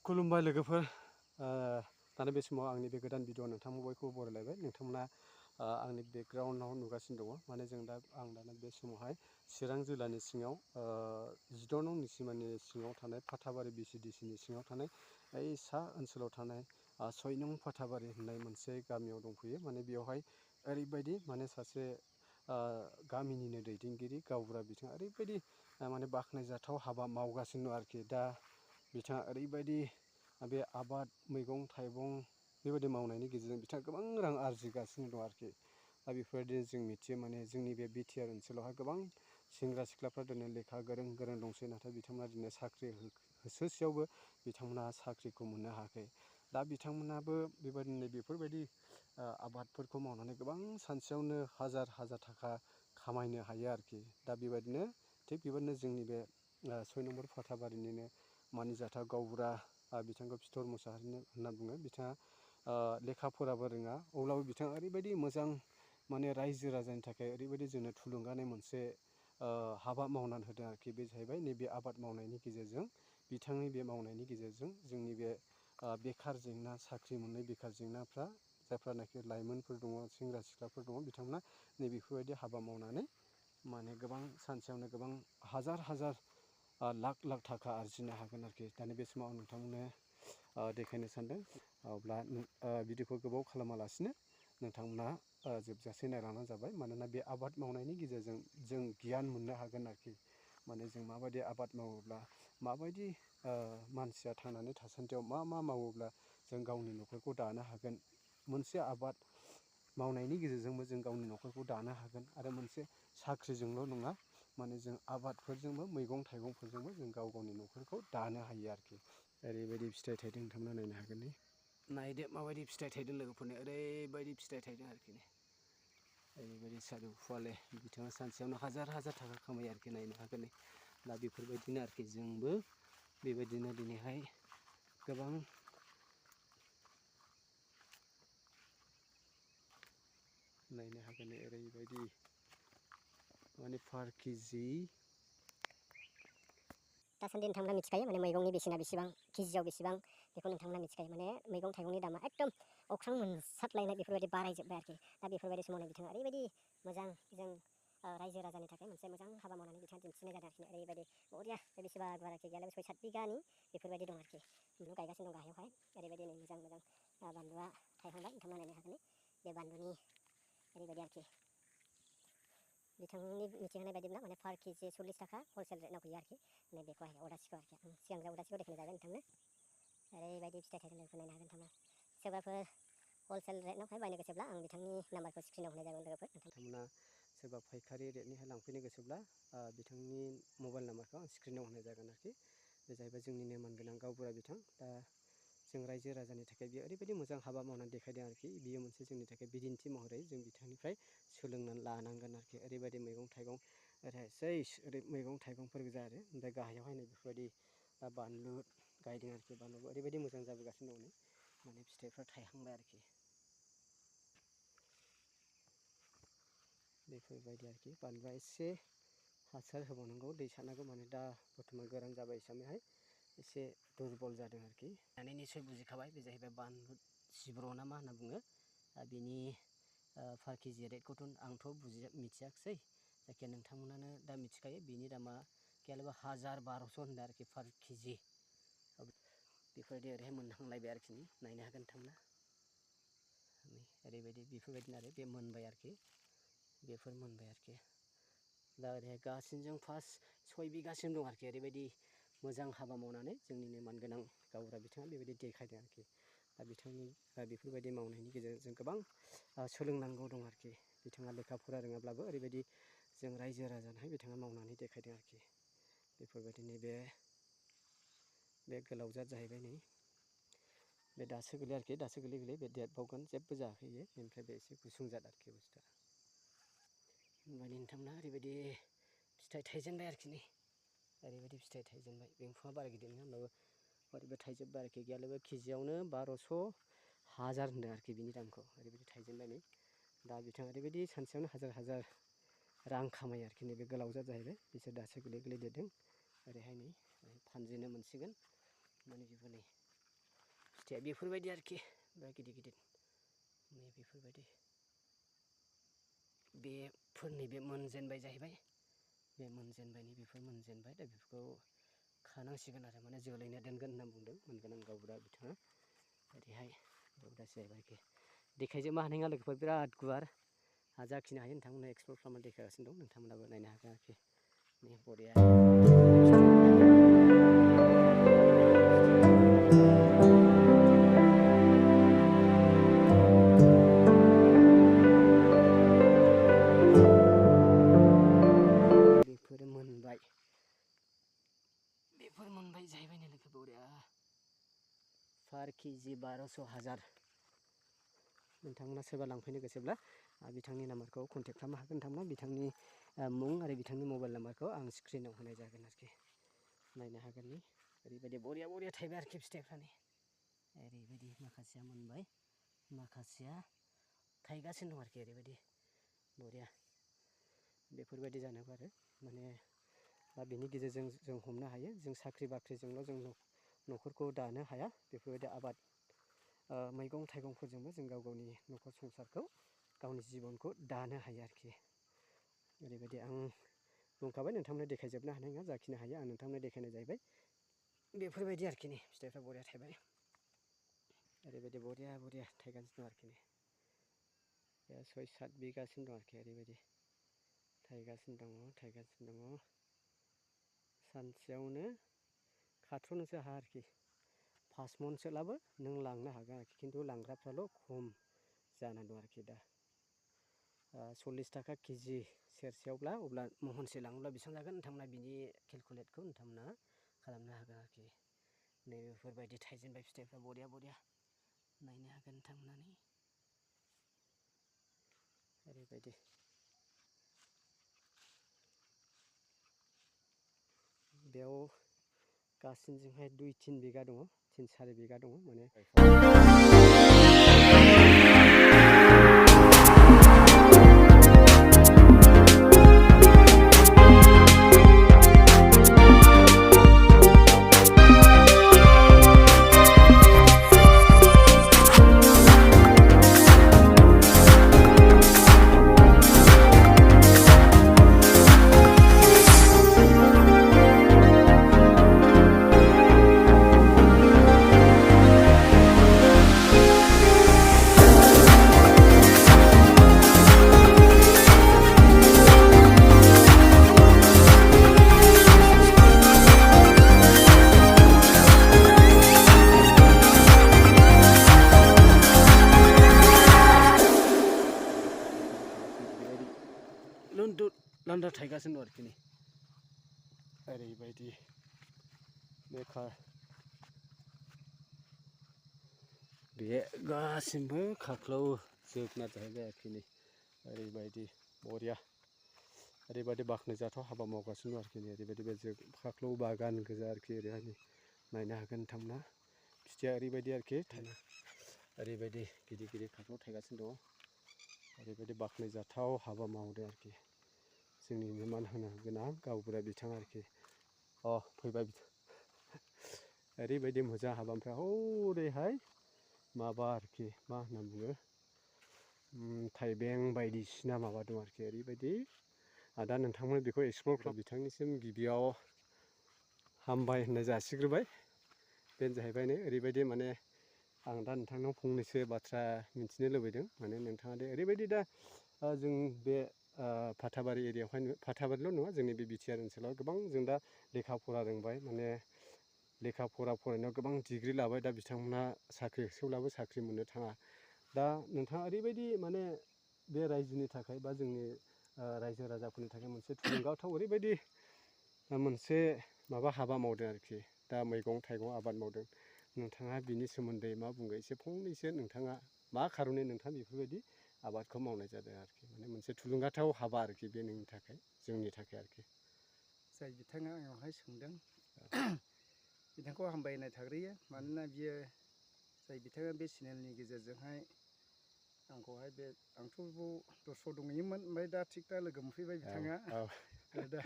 खुलुमबाय लोगोफोर, दाना बे समाव आंनि बे गोदान भिडिअ नोंथांमोन बयखौबो बरायलायबाय। नोंथांमोना आंनि बेकग्राउन्डआव नुगासिनो दङ, माने जों आं दाना बे समावहाय चिरां जिल्लानि सिङाव 12 नं निसिमानि सिङाव थानाय फाथाबारि BCDCनि सिङाव थानाय सा ओनसोलाव थानाय 6 नं फाथाबारि होननाय मोनसे गामियाव दंफैयो। माने बेवहाय ओरैबायदि माने सासे गामिनिनो दैदेनगिरि गावबुरा बिथाङा ओरैबायदि माने बाख्नायजाथाव हाबा मावगासिनो दं आरोखि। दा बिथाङा ओरैबायदि बे आबाद मैगं थाइगं बेबायदि मावनायनि गेजेरजों बिथाङा गोबां रां आरजिगासिनो दं आरोखि। दा बेफोरबायदिनो जों मिथियो, माने जोंनि बे BTR ओनसोलावहाय गोबां सेंग्रा सिख्लाफ्रा दिनै लेखा गोरों दंसै, नाथाय बिथांमोना दिनै साख्रि होसोसेयावबो बिथांमोना साख्रिखौ मोननो हायाखै। दा बिथांमोनाबो बेबायदिनो बेफोरबायदि आबादफोरखौ मावनानै गोबां सानसेयावनो हाजार थाखा खामायनो हायो आरोखि। दा बेबायदिनो थिग बेबायदिनो जोंनि बे 6 नम्बर फाथाबारिनिनो मानिजाथाव गावबुरा बिथांखौ फिथर मुसाहारि होनना बुङो। बिथाङा लेखा फराबो रोङा, अब्लाबो बिथाङा ओरैबायदि मोजां माने रायजो राजानि थाखाय ओरैबायदि जोंनो थुलुंगानाय मोनसे हाबा मावनानै होदों आरोखि। बे जाहैबाय नैबे आबाद मावनायनि गेजेरजों, बिथांनि बे मावनायनि गेजेरजों जोंनि बे बेखार जेंना, साख्रि मोननाय बेखार जेंनाफ्रा जायफ्रानाखि लाइमोनफोर दङ, सेंग्रा सिख्लाफोर दङ, बिथांमोना नैबेफोरबायदि हाबा मावनानै माने गोबां सानसेयावनो गोबां हाजार लाख थाखा आरजिनो हागोन आरोखि। दानि बे समाव आं नोंथांमोननो देखायनो सानदों। अब्ला भिडिअखौ गोबाव खालामालासिनो नोंथांमोना जोबजासे नायलांबानो जाबाय। मानोना बे आबाद मावनायनि गेजेरजों जों गियान मोननो हागोन आरोखि। माने जों माबायदि आबाद मावोब्ला माबायदि मानसिया थांनानै थासान्दियाव मा मावोब्ला जों गावनि न'खरखौ दानो हागोन। मोनसे आबाद मावनायनि गेजेरजोंबो जों गावनि न'खरखौ दानो हागोन, आरो मोनसे साख्रिजोंल' नङा, माने जों आबादफोरजोंबो मैगं थाइगंफोरजोंबो जों गावनि न'खरखौ दानो हायो आरोखि। ओरैबायदि फिथाइ थायदों, नोंथांमोना नायनो हागोन। नायदो माबायदि फिथाइ थायदों लोगोफोरनो, ओरैबायदि फिथाइ थायदों आरोखि। ओरैबायदि सादु फुवाले बिथाङा सानसेयावनो हाजार थाखा खामायो आरोखि, नायनो हागोन। दा बेफोरबायदिनो आरोखि जोंबो बेबायदिनो दिनैहाय गोबां नायनो हागोन। ओरैबायदि माने पार केजि दासान्दि नोंथांमोना मिथिखायो, माने मैगंनि बेसेना बेसेबां, केजियाव बेसेबां, बेखौ नोंथांमोना मिथिखायो। माने मैगं थाइगंनि दामा एकदम अख्रां मोनसारलायनाय बेफोरबायदि बारायजोब्बाय आरोखि। दा बेफोरबायदि समावनो बिथाङा ओरैबायदि मोजां जों रायजो राजानि थाखाय मोनसे मोजां हाबा मावनानै बिथाङा दिन्थिनाय जादों आरोखि। ओरैबायदि बरिया बेसेबा गुवार आरोखि, गैयालाबो 6-7 बिगानि बेफोरबायदि दं आरोखि। बानलु गायगासिनो दं गाहायावहाय। ओरैबायदि नै मोजां बानलुआ थायहांबाय, नोंथांमोना नायनो हागोन। बे बानलुनि ओरैबायदि आरोखि। बिथांनि मिथिहोनाय बायदिब्ला माने पार केजि 40 थाखा हलसेल रेटआव फैयो आरोखि। नै बेखौहाय अदासिखौ आरोखि। आं सिगांग्रो अदासिखौ देखायनाय जाबाय नोंथांनो। ओरैबायदि फिथाइ थायदों लोगोफोर, नायनो हागोन नोंथांमोना। सोरबाफोर हलसेल रेटआवहाय बायनो गोसोब्ला आं बिथांनि नाम्बारखौ स्क्रिनाव होनाय जागोन लोगोफोर। नोंथांमोना सोरबा फायखारि रेटनिहाय लांफैनो गोसोब्ला बिथांनि मबाइल नाम्बारखौ आं स्क्रिनाव होनाय जागोन आरोखि। बे जाहैबाय जोंनिनो मानगोनां गावबुरा बिथां। दा जों रायजो राजानि थाखाय बेयो ओरैबायदि मोजां हाबा मावनानै देखायदों आरोखि। बियो मोनसे जोंनि थाखाय बिदिन्थि महरै जों बिथांनिफ्राय सोलोंनानै लानांगोन आरोखि। ओरैबायदि मैगं थाइगं ओरै मैगं थाइगंफोर गोजा आरो, ओमफ्राय गाहायावहाय नै बेफोरबायदि बानलु गायदों आरोखि। बानलुआ ओरैबायदि मोजां जाबोगासिनो दं, माने फिथाइफ्रा थायहांबाय आरोखि। बेफोरबायदि आरोखि। बानलुआ एसे हासार होबावनांगौ, दै सारनांगौ, माने दा बर्थमान गोरान जाबाय हिसाबैहाय एसे दुरबल जादों आरोखि। दानि निसय बुजिखाबाय, बे जाहैबाय बानलु सिब्र' ना मा होनना बुङो। बिनि पार केजि रेटखौथ' आंथ' मिथियाखिसै, जायखिया नोंथांमोनानो दा मिथिखायो। बिनि दामा गैयालाबा 1000-1200 होनदों आरोखि पार केजि। बेफोरबायदि ओरैहाय मोनहांलायबाय आरोखि। नायनो हागोन नोंथांमोना। ओरैबायदि बेफोरबायदिनो आरो बे मोनबाय आरोखि। बेफोर मोनबाय आरोखि। दा ओरैहाय गासिनोजों फार्स्ट 6 बिगासिम दं आरोखि। ओरैबायदि मोजां हाबा मावनानै जोंनिनो मानगोनां गावबुरा बिथाङा बेबायदि देखायदों आरोखि। दा बिथांनि बेफोरबायदि मावनायनि गेजेरजों जों गोबां सोलोंनांगौ दं आरोखि। बिथाङा लेखा फरा रोङाब्लाबो ओरैबायदि जों रायजो राजानोहाय बिथाङा मावनानै देखायदों आरोखि। बेफोरबायदिनो बे गोलाव जात जाहैबाय नै। बे दासो गोरलै आरोखि दासो गोरलै बे देरबावगोन जेबो जायाखै इयो बेनिफ्राय बे एसे गुसुं जाद आरोखि बुस्थुआ होनबा नोंथांमोना ओरैबायदि फिथाइ थाइजेनबाय आरोखि नै ओरैबायदि फिथाइ थाइजेनबाय बिफाङा बारा गिदिर नङा होमबाबो ओरैबो थाइजोब्बाय आरोखि गैयालाबो केजियावनो 1200 हाजार होनदों आरोखि बिनि दामखौ ओरैबायदि थाइजेनबाय नै दा बिथाङा ओरैबायदि सानसेयावनो हाजार रां खामायो आरोखि नैबे गोलाव जाद जाहैबाय बिसोर दासो गोरलै देरदों ओरैहाय नै फानजेनो मोनसिगोन माने बेबो नै फिथाइया बेफोरबायदि आरोखि बिराद गिदिर नै बेफोरबायदि बेफोर नैबे मोनजेनबाय जाहैबाय बे मोनजेनबाय नै बेफोर मोनजेनबाय दा बेफोरखौ खानांसिगोन आरो माने जोलैनो दोनगोन होनना बुंदों मोनगोन आं गावबुरा बिथाङा ओरैहाय बेवदासो जाहैबाय आरोखि देखायजोबनो हानाय नङा लोगोफोर बिराद गुवार जाखिनि हायो नोंथांमोननो एक्सप्लर खालामनानै देखायगासिनो दं नोंथांमोनाबो नायनो हागोन आरोखि नै बरिया बेफोर मोनबाय जाहैबाय नै लोगो बरिया पार केजि 1200 हाजार नोंथांमोना सोरबा लांफैनो गोसोब्ला बिथांनि नाम्बारखौ कन्टेक्ट खालामनो हागोन नोंथांमोना बिथांनि मुं आरो बिथांनि मबाइल नाम्बारखौ आं स्क्रिनाव होनाय जागोन आरोखि नायनो हागोन नि ओरैबायदि बरिया थाइबाय आरोखि फिथाइफ्रा नै ओरैबायदि माखासेया मोनबाय माखासेया थाइगासिनो दं आरोखि ओरैबायदि बरिया बेफोरबायदि जानोबो आरो माने दा बेनि गेजेरजों जों हमनो हायो जों साख्रि बाख्रिजोंल' जों न'खरखौ दानो हाया बेफोरबायदि आबाद मैगं थाइगंफोरजोंबो जों गाव गावनि न'खर संसारखौ गावनि जिबनखौ दानो हायो आरोखि ओरैबायदि आं बुंखाबाय नोंथांमोननो देखायजोबनो हानाय नङा जाखिनि हायो आं नोंथांमोननो देखायनाय जाहैबाय बेफोरबायदि आरोखि नै फिथाइफ्रा बरिया थाइबाय ओरैबायदि बरिया थाइगासिनो दं आरोखि नै 6-7 बिगासिम दं आरोखि ओरैबायदि थाइगासिनो दङ सानसेयावनो खाथ्र'नोसो हा आरोखि 5 मनसोलाबो नों लांनो हागोन आरोखि खिन्थु लांग्राफ्राल' खम जाना दं आरोखि दा 40 थाखा केजि सेरसेयावब्ला अब्ला महनसे लाङोब्ला बेसेबां जागोन नोंथांमोना बिनि केलकुलेटखौ नोंथांमोना खालामनो हागोन आरोखि नै बेफोरबायदि थाइजेनबाय फिथाइफ्रा बरिया नायनो हागोन नोंथांमोना नै ओरैबायदि बेयाव गासिनजोंहाय 2-3 बिगा दङ 3-4 बिगा दङ माने लान्दा थाइगासिनो दं आरोखि नै ओरैबायदि बे गासिबो खाख्लाव जोगोनार जाहैबाय आरोखि नै ओरैबायदि बरिया ओरैबायदि बाख्नायजाथाव हाबा मावगासिनो दं आरोखि नै ओरैबायदि बे खाख्लाव बागान गोजा आरोखि ओरैहाय नायनो हागोन नोंथांमोना फिथाइया ओरैबायदि आरोखि ओरैबायदि गिदिर खाख्लाव थायगासिनो दङ ओरैबायदि बाख्नायजाथाव हाबा मावदों आरोखि जोंनिनो मान होनो गोनां गावबुरा बिथाङा आरोखि फैबाय ओरैबायदि मोजां हाबा ओमफ्राय हरैहाय माबा आरोखि मा होनना बुङो थाइबें बायदिसिना माबा दं आरोखि ओरैबायदि दा नोंथांमोन बेखौ एक्सप्लर खालाम बिथांनिसिम गिबियाव हामबाय होननाय जासिग्रोबाय बेनो जाहैबाय नै ओरैबायदि माने आं दा नोंथांनाव फंनैसो बाथ्रा मिथिनो लुबैदों माने नोंथाङा दे ओरैबायदि दा जों बे फाथाबारि एरियायावहाय फाथाबारिल' नङा जोंनि बे बिटिआर ओनसोलाव गोबां जों दा लेखा फरा रोंबाय माने लेखा फरा फरायनायाव गोबां डिग्रि लाबाय दा बिथांमोनहा साख्रि होसोब्लाबो साख्रि मोननो थाङा दा नोंथाङा ओरैबायदि माने बे रायजोनि थाखाय बा जोंनि रायजो राजाफोरनि थाखाय मोनसे थुलुंगाथाव ओरैबायदि मोनसे माबा हाबा मावदों आरोखि दा मैगं थाइगं आबाद मावदों नोंथाङा बिनि सोमोन्दै मा बुङो एसे फंनैसो नोंथाङा मा खार'नै नोंथाङा बेफोरबायदि आबादखौ मावनाय जादों आरोखि माने मोनसे थुलुंगाथाव हाबा आरोखि बे नोंनि थाखाय जोंनि थाखाय आरोखि। जाय बिथाङा आंनावहाय सोंदों बिथांखौ हामबायनाय थाग्रोयो मानोना बियो जाय बिथाङा बे चेनेलनि गेजेरजोंहाय आंखौहाय बे आंथ' दस्रायाव दंहैयोमोन ओमफ्राय दा थिग दा लोगो मोनफैबाय बिथाङा दा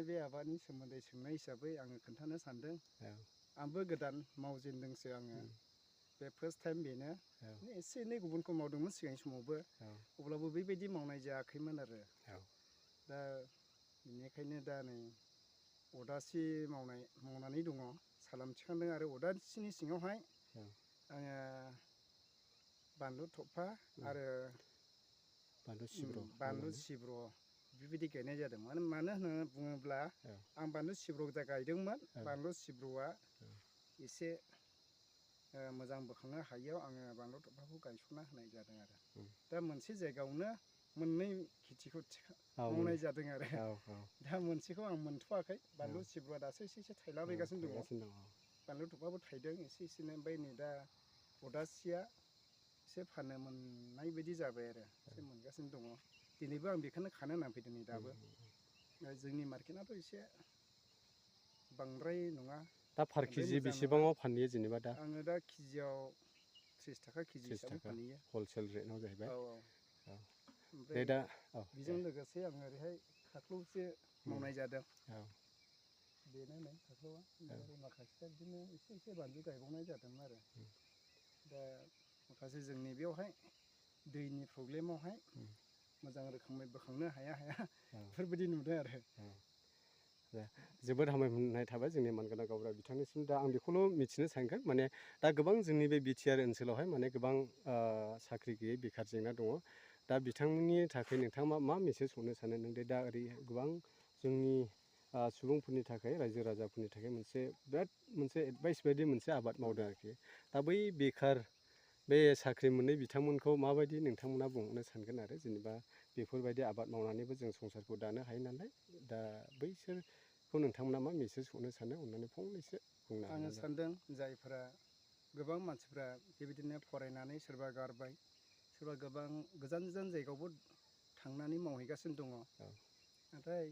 बे आबादनि सोमोन्दै सोंनाय हिसाबै आङो खोन्थानो सानदों। आंबो गोदान मावजेनदोंसो आङो बे फार्स्ट टाइम बेनो एसे एनै गुबुनखौ मावदोंमोन सिगांनि समावबो अब्लाबो बेबायदि मावनाय जायाखैमोन आरो दा बेनिखायनो दा नै अदासि मावनानै दङ सालाम थिखांदों आरो अदासिनि सिङावहाय आङो बानलु थफा आरो बानलु सिब्र' बेबायदि गायनाय जादों मानो होननानै बुङोब्ला आं बानलु सिब्र' गायदोंमोन बानलु सिब्र'आ एसे मोजां बोखांनो हायियाव आङो बानलु थफाखौ गायसनना होनाय जादों आरो दा मोनसे जायगायावनो मोननै खेथिखौ मावनाय जादों आरो दा मोनसेखौ आं मोनथ'वाखै बानलु सिब्रुआ दासो एसे एसे थायलाबायगासिनो दङ बानलु थफाबो थायदों एसे एसेनो ओमफ्राय नै दा अदासिया एसे फाननो मोननाय बायदि जाबाय आरो एसे मोनगासिनो दङ दिनैबो आं बेखौनो खानो होननानै फैदों नै दाबो जोंनि मार्केटआथ' एसे बांद्राय नङा दा पार केजि बेसेबाङाव फानहैयो जेनेबा दा आङो दा केजियाव 30 थाखा केजि हिसाबै फानहैयो हलसेल रेटआव जाहैबाय ओमफ्राय दा बेजों लोगोसे आङो ओरैहाय खाख्लौसो मावनाय जादों बेनो नै खाख्लौआ ओमफ्राय माखासेया बिदिनो एसे एसे बानलु गायबावनाय जादोंमोन आरो दा माखासे जोंनि बेयावहाय दैनि प्रब्लेमावहाय मोजां रोखोमै बोखांनो हाया बेफोरबायदि नुदों आरो जोबोद हामबाय थाबाय जोंनि मानगोनां गावबुरा बिथांनिसिम दा आं बेखौल' मिथिनो सानगोन माने दा गोबां जोंनि बे बिटिआर ओनसोलावहाय माने गोबां साख्रि गैयै बेखार जेंना दङ दा बिथांमोननि थाखाय नोंथाङा मा मेसेज हरनो सानो नोंदे दा ओरै गोबां जोंनि सुबुंफोरनि थाखाय रायजो राजाफोरनि थाखाय बिराद मोनसे एडभाइस बायदि मोनसे आबाद मावदों आरोखि दा बै बेखार बे साख्रि मोनै बिथांमोनखौ माबायदि नोंथांमोना बुंनो सानगोन आरो जेनेबा बेफोरबायदि आबाद मावनानैबो जों संसारखौ दानो हायो नालाय दा बैसोरखौ नोंथांमोना मा मेसेज हरनो सानो अननानै फंनैसो बुंनो हागोन। आङो सानदों जायफोरा गोबां मानसिफ्रा बेबायदिनो फरायनानै सोरबा गारबाय सोरबा गोबां गोजान गोजान जायगायावबो थांनानै मावहैगासिनो दङ नाथाय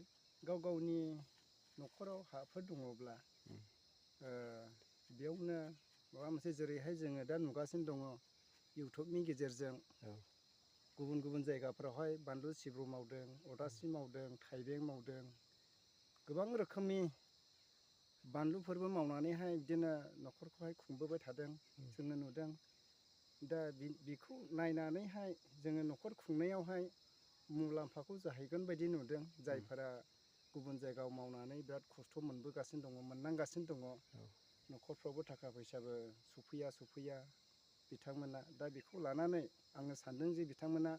गाव गावनि न'खराव हाफोर दङब्ला बेयावनो माबा मोनसे जेरैहाय जोङो दा नुगासिनो दङ इउटुबनि गेजेरजों गुबुन गुबुन जायगाफोरावहाय बानलु सिब्रु मावदों अदासि मावदों थाइबें मावदों गोबां रोखोमनि बानलुफोरबो मावनानैहाय बिदिनो न'खरखौहाय खुंबोबाय थादों जोङो नुदों दा बेखौ नायनानैहाय जोङो न'खर खुंनायावहाय मुलाम्फाखौ जाहैगोन बायदि नुदों जायफोरा गुबुन जायगायाव मावनानै बिराद खस्थ' मोनबोगासिनो दङ मोननांगासिनो दङ न'खरफ्रावबो थाखा फैसाबो सफैया बिथांमोना दा बेखौ लानानै आङो सानदों जे बिथांमोना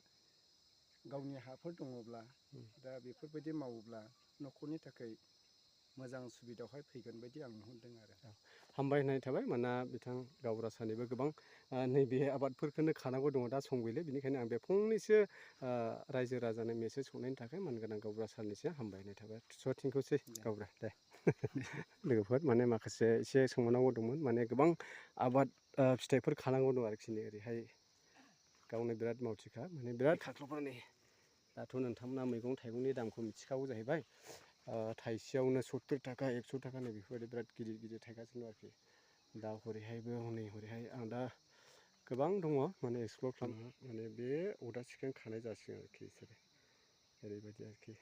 गावनि हाफोर दङब्ला दा बेफोरबायदि मावोब्ला न'खरनि थाखाय मोजां सुबिदायावहाय फैगोन बायदि आं नुहुरदों आरो हामबायनाय थाबाय मानोना बिथां गावबुरा सानैबो गोबां नैबे आबादफोरखौनो खानांगौ दङ दा सम गैले बेनिखायनो आं बे फंनैसो रायजो राजानो मेसेज हरनायनि थाखाय मानगोनां गावबुरा सानैसिम हामबायनाय थाबाय थेंकिउसै गावबुरा दे लोगोफोर माने माखासे एसे सोंबावनांगौ दंमोन माने गोबां आबाद फिथाइफोर खानांगौ दं आरोखि ओरैहाय गावनो बिराद मावथिखा माने बिराद खाख्लौफोरनि दाथ' नोंथांमोना मैगं थाइगंनि दामखौ मिथिखागौ जाहैबाय थाइसेयावनो 70 थाखा 100 थाखा नै बेफोरबायदि बिराद गिदिर गिदिर थायगासिनो दं आरोखि दा हरैहायबो हनै हरैहाय आं दा गोबां दङ माने एक्सप्लर खालामनो माने बे अदासिखौनो खानाय जासिगोन आरोखि बिसोरो ओरैबायदि आरोखि